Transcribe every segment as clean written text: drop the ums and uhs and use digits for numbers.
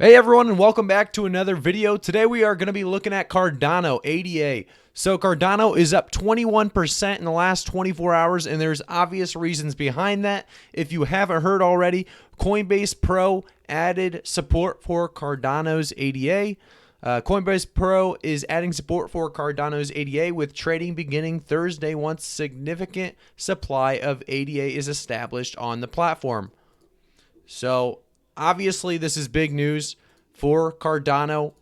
Hey everyone, and welcome back to another video. Today we are going to be looking at Cardano ADA. So Cardano is up 21% in the last 24 hours, and there's obvious reasons behind that. If you haven't heard already, Coinbase Pro added support for Cardano's ADA. Coinbase Pro is adding support for Cardano's ADA with trading beginning Thursday once significant supply of ADA is established on the platform. So obviously this is big news for Cardano.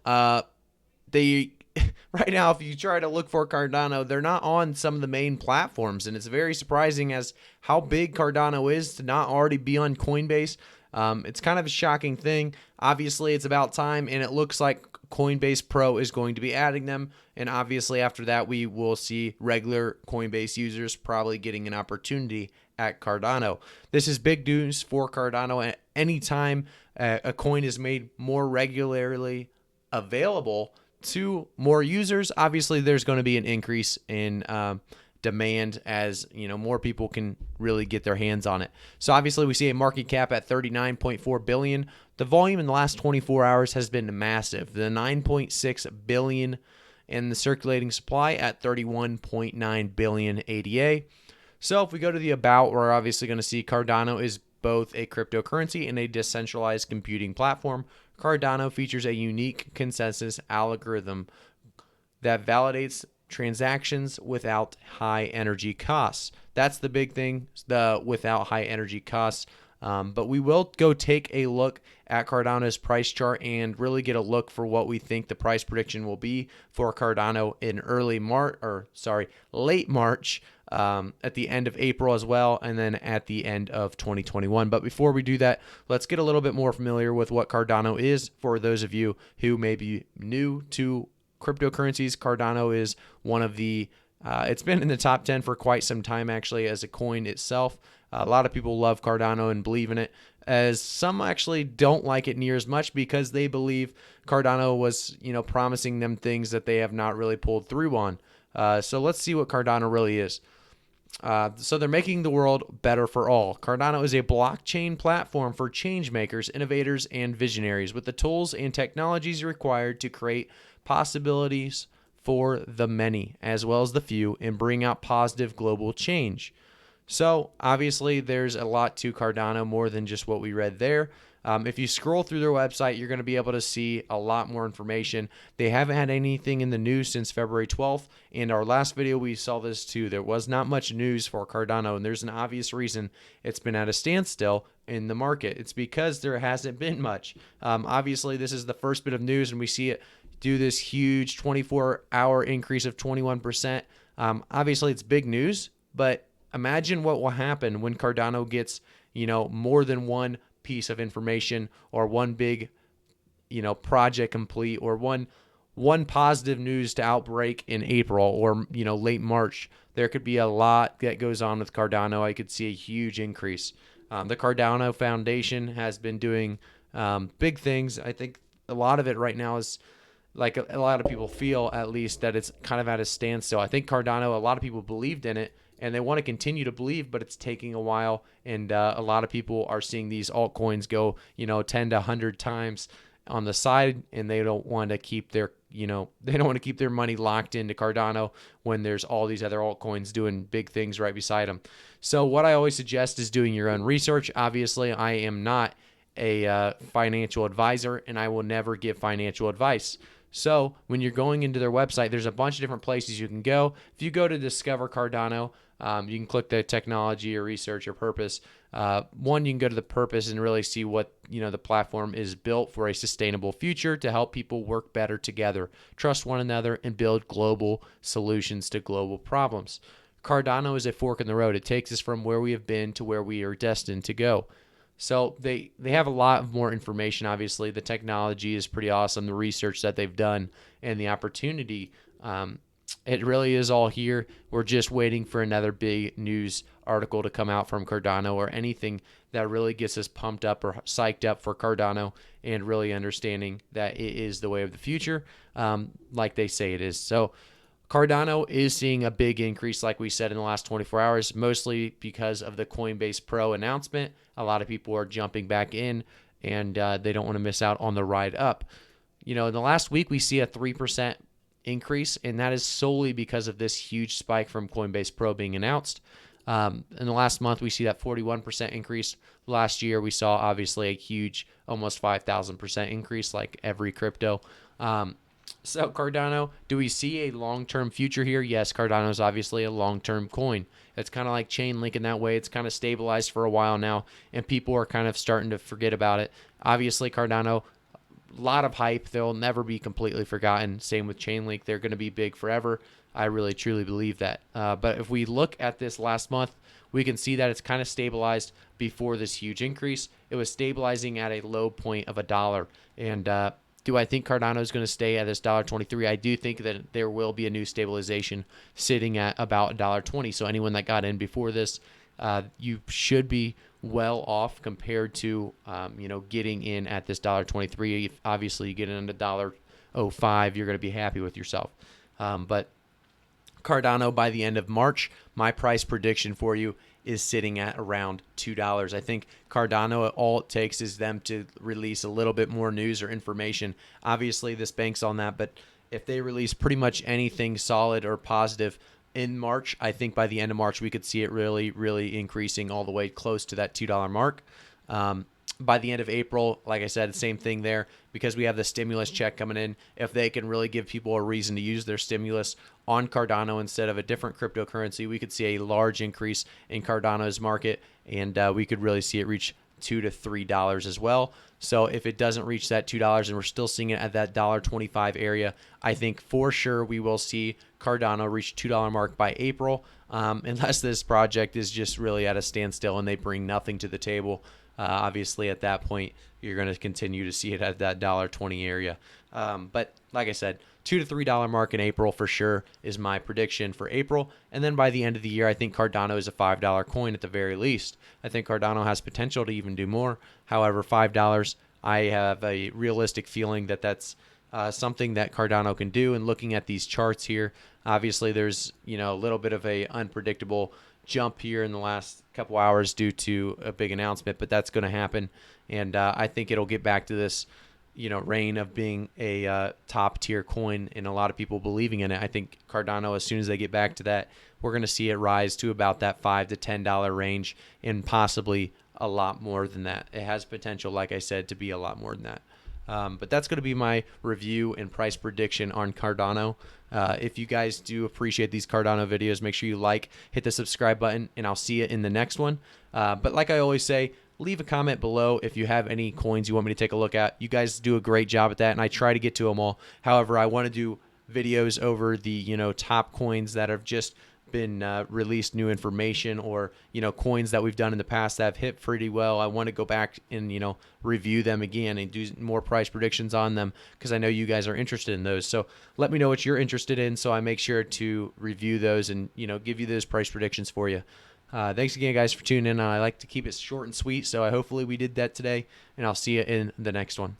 They right now, if you try to look for Cardano, they're not on some of the main platforms, and it's very surprising as how big Cardano is to not already be on Coinbase. It's kind of a shocking thing. Obviously, it's about time, and it looks like Coinbase Pro is going to be adding them. And obviously, after that, we will see regular Coinbase users probably getting an opportunity at Cardano. This is big news for Cardano. At any time a coin is made more regularly available to more users, obviously there's going to be an increase in demand as more people can really get their hands on it. So obviously we see a market cap at 39.4 billion. The volume in the last 24 hours has been massive. The 9.6 billion and the circulating supply at 31.9 billion ADA. So if we go to the about, we're obviously going to see Cardano is both a cryptocurrency and a decentralized computing platform. Cardano features a unique consensus algorithm that validates transactions without high energy costs. That's the big thing, the without high energy costs. But we will go take a look at Cardano's price chart and really get a look for what we think the price prediction will be for Cardano in late March, at the end of April as well, and then at the end of 2021. But before we do that, let's get a little bit more familiar with what Cardano is for those of you who may be new to cryptocurrencies. Cardano is one of the it's been in the top 10 for quite some time actually as a coin itself. A lot of people love Cardano and believe in it, as some actually don't like it near as much because they believe Cardano was, promising them things that they have not really pulled through on. So let's see what Cardano really is. So they're making the world better for all. Cardano is a blockchain platform for change makers, innovators, and visionaries with the tools and technologies required to create possibilities for the many as well as the few and bring out positive global change. So obviously there's a lot to Cardano more than just what we read there. If you scroll through their website, you're going to be able to see a lot more information. They haven't had anything in the news since February 12th. In our last video, we saw this too. There was not much news for Cardano, and there's an obvious reason it's been at a standstill in the market. It's because there hasn't been much. Obviously, this is the first bit of news, and we see it do this huge 24-hour increase of 21%. Obviously, it's big news, but imagine what will happen when Cardano gets, more than one piece of information or one big, project complete or one positive news to outbreak in April or, late March. There could be a lot that goes on with Cardano. I could see a huge increase. The Cardano Foundation has been doing big things. I think a lot of it right now is like a lot of people feel, at least, that it's kind of at a standstill. I think Cardano, a lot of people believed in it, and they want to continue to believe, but it's taking a while. And a lot of people are seeing these altcoins go, 10 to 100 times on the side, and they don't want to keep their, money locked into Cardano when there's all these other altcoins doing big things right beside them. So what I always suggest is doing your own research. Obviously, I am not a financial advisor, and I will never give financial advice. So when you're going into their website, there's a bunch of different places you can go. If you go to Discover Cardano, you can click the technology or research or purpose. One, you can go to the purpose and really see what, the platform is built for: a sustainable future to help people work better together, trust one another, and build global solutions to global problems. Cardano is a fork in the road. It takes us from where we have been to where we are destined to go. So they have a lot of more information. Obviously, the technology is pretty awesome. The research that they've done and the opportunity, it really is all here. We're just waiting for another big news article to come out from Cardano or anything that really gets us pumped up or psyched up for Cardano and really understanding that it is the way of the future, like they say it is. So Cardano is seeing a big increase, like we said, in the last 24 hours, mostly because of the Coinbase Pro announcement. A lot of people are jumping back in and they don't want to miss out on the ride up. In the last week, we see a 3% increase, and that is solely because of this huge spike from Coinbase Pro being announced. In the last month, we see that 41% increase. Last year, we saw obviously a huge, almost 5,000% increase, like every crypto. So Cardano, do we see a long-term future here? Yes, Cardano is obviously a long-term coin. It's kind of like Chainlink in that way. It's kind of stabilized for a while now, and people are kind of starting to forget about it. Obviously, Cardano, a lot of hype. They'll never be completely forgotten. Same with Chainlink. They're going to be big forever. I really, truly believe that. But if we look at this last month, we can see that it's kind of stabilized before this huge increase. It was stabilizing at a low point of $1. And do I think Cardano is going to stay at this $1.23? I do think that there will be a new stabilization sitting at about $1.20. So anyone that got in before this, you should be well off compared to getting in at this $1.23. If obviously you get in at $1.05, you're going to be happy with yourself. But Cardano, by the end of March, my price prediction for you is sitting at around $2. I think Cardano, all it takes is them to release a little bit more news or information. Obviously, this banks on that, but if they release pretty much anything solid or positive in March, I think by the end of March, we could see it really, really increasing all the way close to that $2 mark. By the end of April, like I said, same thing there, because we have the stimulus check coming in. If they can really give people a reason to use their stimulus on Cardano instead of a different cryptocurrency, we could see a large increase in Cardano's market, and we could really see it reach $2 to $3 as well. So if it doesn't reach that $2 and we're still seeing it at that $1.25 area, I think for sure we will see Cardano reach $2 mark by April, unless this project is just really at a standstill and they bring nothing to the table. Obviously, at that point, you're going to continue to see it at that $1.20 area. But like I said, $2 to $3 mark in April for sure is my prediction for April. And then by the end of the year, I think Cardano is a $5 coin at the very least. I think Cardano has potential to even do more. However, $5, I have a realistic feeling that that's something that Cardano can do. And looking at these charts here, obviously there's a little bit of a unpredictable jump here in the last couple hours due to a big announcement, but that's going to happen. And I think it'll get back to this reign of being a top tier coin and a lot of people believing in it. I think Cardano, as soon as they get back to that, we're going to see it rise to about that $5 to $10 range and possibly a lot more than that. It has potential, like I said, to be a lot more than that. But that's going to be my review and price prediction on Cardano. If you guys do appreciate these Cardano videos, make sure you hit the subscribe button, and I'll see you in the next one. But like I always say, leave a comment below if you have any coins you want me to take a look at. You guys do a great job at that, and I try to get to them all. However, I want to do videos over the top coins that have just been released new information, or coins that we've done in the past that have hit pretty well. I want to go back and review them again and do more price predictions on them, because I know you guys are interested in those. So let me know what you're interested in, so I make sure to review those and give you those price predictions for you. Thanks again, guys, for tuning in. I like to keep it short and sweet, so hopefully we did that today, and I'll see you in the next one.